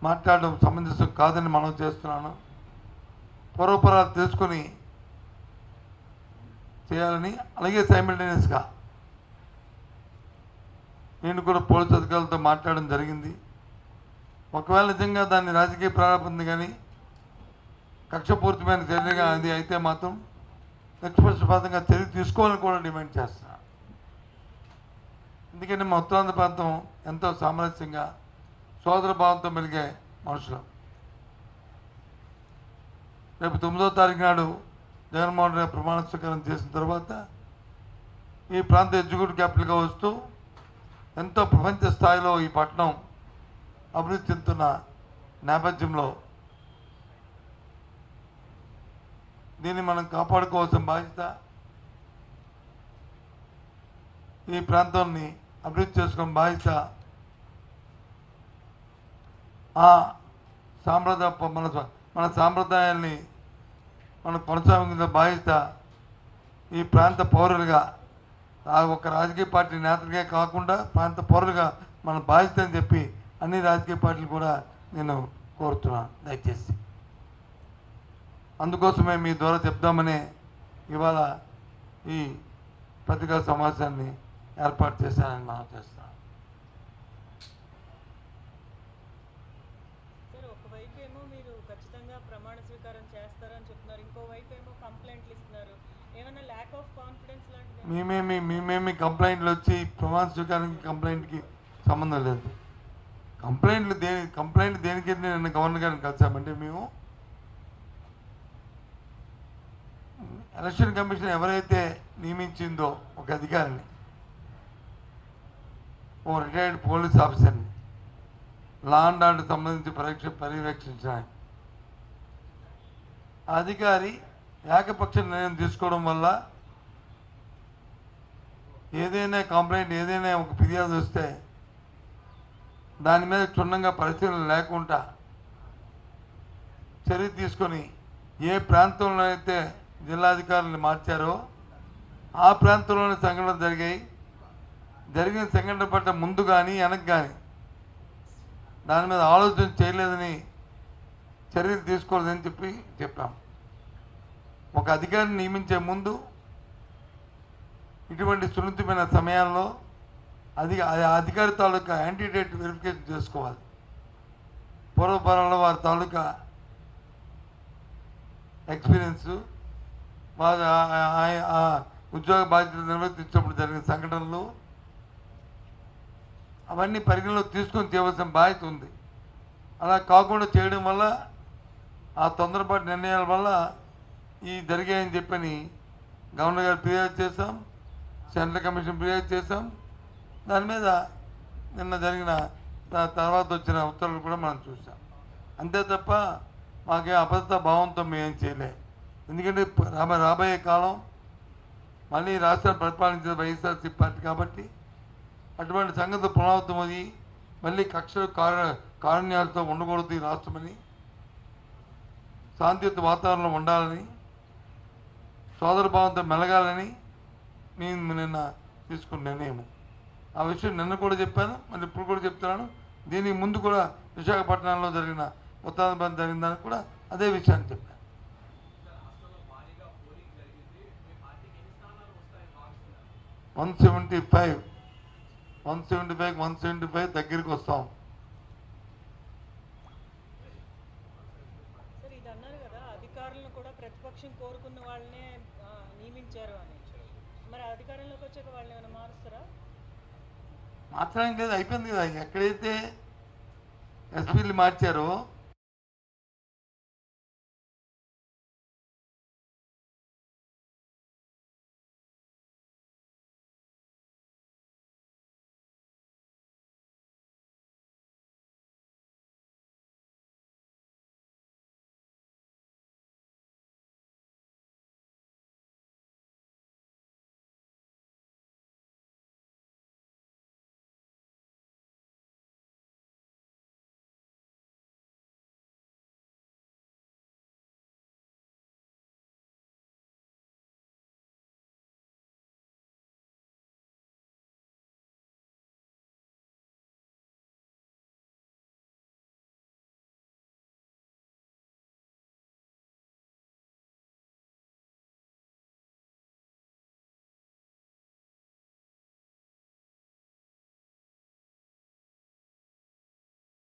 మాట్లాడడం సమంజసం కాదని మనం చేస్తున్నాను. పూర్వపరాలు తెలుసుకొని చేయాలని, అలాగే సైమిల్టేనియస్గా నేను కూడా పోలీసు అధికారులతో మాట్లాడడం జరిగింది. ఒకవేళ నిజంగా దాన్ని రాజకీయ ప్రారంభం కానీ కక్షపూరితమైన చర్యగా అది అయితే మాత్రం నిష్పక్షపాతంగా చర్య తీసుకోవాలని కూడా డిమాండ్ చేస్తున్నాను. ఎందుకంటే మా ఉత్తరాంధ్ర ప్రాంతం ఎంతో సామరస్యంగా సోదర భావంతో మెలిగే మనుషులు. రేపు 9వ తారీఖు నాడు జగన్మోహన్ రెడ్డి ప్రమాణ స్వీకారం చేసిన తర్వాత ఈ ప్రాంత ఎగ్జిక్యూటివ్ క్యాపిటల్గా వస్తూ ఎంతో ప్రపంచ స్థాయిలో ఈ పట్టణం అభివృద్ధి చెందుతున్న నేపథ్యంలో దీన్ని మనం కాపాడుకోవాల్సిన బాధ్యత, ఈ ప్రాంతాన్ని అభివృద్ధి చేసుకునే బాధ్యత మన సాంప్రదాయాల్ని మనం కొనసాగించిన బాధ్యత ఈ ప్రాంత పౌరులుగా ఒక రాజకీయ పార్టీ నేతలుగా కాకుండా ప్రాంత పౌరులుగా మన బాధ్యత అని చెప్పి అన్ని రాజకీయ పార్టీలు కూడా నేను కోరుతున్నాను. దయచేసి అందుకోసమే మీ ద్వారా చెప్దామని ఇవాళ ఈ పత్రికా సమావేశాన్ని ఏర్పాటు చేశానని మనం చేస్తున్నాం. ప్రమాణ స్వీకారం చేస్తారని చెప్తున్నారు, ఇంకోవైపు ఏమో కంప్లైంట్లు ఇస్తున్నారు. ఏమైనా ల్యాక్ ఆఫ్ కాన్ఫిడెన్స్ లాంటిది? మేమేమి కంప్లైంట్లు వచ్చి ప్రమాణ స్వీకారానికి కంప్లైంట్కి సంబంధం లేదు. కంప్లైంట్ దేనికి నిన్న గవర్నర్ గారిని కలిసామంటే మేము ఎలక్షన్ కమిషన్ ఎవరైతే నియమించిందో ఒక అధికారిని, ఓ రిటైర్డ్ పోలీస్ ఆఫీసర్ని లా అండ్ ఆర్డర్ సంబంధించి పర్యవేక్షించడానికి అధికారి ఏకపక్ష నిర్ణయం తీసుకోవడం వల్ల ఏదైనా కంప్లైంట్, ఏదైనా ఒక ఫిర్యాదు వస్తే దాని మీద క్షుణ్ణంగా పరిశీలన లేకుండా చర్య తీసుకొని ఏ ప్రాంతంలో అయితే జిల్లాధికారులను మార్చారో ఆ ప్రాంతంలోనే సంఘటనలు జరిగిన సంఘటన పట్ల ముందు కానీ వెనక్కి కానీ దాని మీద ఆలోచన చేయలేదని చర్యలు తీసుకోలేదని చెప్పాం. ఒక అధికారిని నియమించే ముందు ఇటువంటి సున్నితమైన సమయాల్లో అధికారి తాలూకా యాంటీడేట్ వెరిఫికేషన్ చేసుకోవాలి. పూర్వపరంలో వారి తాలూకా ఎక్స్పీరియన్స్, వారి ఉద్యోగ బాధ్యతలు నిర్వర్తించినప్పుడు జరిగిన సంఘటనలు అవన్నీ పరిగణలో తీసుకొని చేయవలసిన బాధ్యత ఉంది. అలా కాకుండా చేయడం వల్ల ఆ తొందరపాటు నిర్ణయాల వల్ల ఈ జరిగాయని చెప్పని గవర్నర్ గారు ఫిర్యాదు చేశాం, సెంట్రల్ కమిషన్ ఫిర్యాదు చేశాం. దాని మీద నిన్న జరిగిన తర్వాత వచ్చిన ఉత్తర్వులు కూడా మనం చూసాం. అంతే తప్ప మాకే అభద్రతా భావంతో మేమేం చేయలే. ఎందుకంటే రాబోయే కాలం మళ్ళీ రాష్ట్రాన్ని పరిపాలించిన వైఎస్ఆర్సీ పార్టీ కాబట్టి అటువంటి సంగతి పునరావృతమయ్యి మళ్ళీ కక్షలు కారుణ్యాలతో ఉండకూడదు ఈ రాష్ట్రమని, శాంతియుత వాతావరణంలో ఉండాలని, సోదరభావంతో మెలగాలని నేను నిన్న తీసుకున్న నిర్ణయం. ఆ విషయం నిన్న కూడా చెప్పాను, మళ్ళీ ఇప్పుడు కూడా చెప్తున్నాను. దీనికి ముందు కూడా విశాఖపట్నంలో జరిగిన ఉత్తరాంధ్ర జరిగిన దానికి కూడా అదే విషయాన్ని చెప్పాను. 175 దగ్గరికి వస్తాం. సార్, ఇది అన్నారు కదా, అధికారులను కూడా ప్రతిపక్షం కోరుకున్న వాళ్ళనే నియమించారు అని. మరి అధికారంలోకి వచ్చాక వాళ్ళని ఏమైనా మారుస్తారా? మార్చడానికి లేదు, అయిపోయింది కదా. ఎక్కడైతే ఎస్పీలు మార్చారో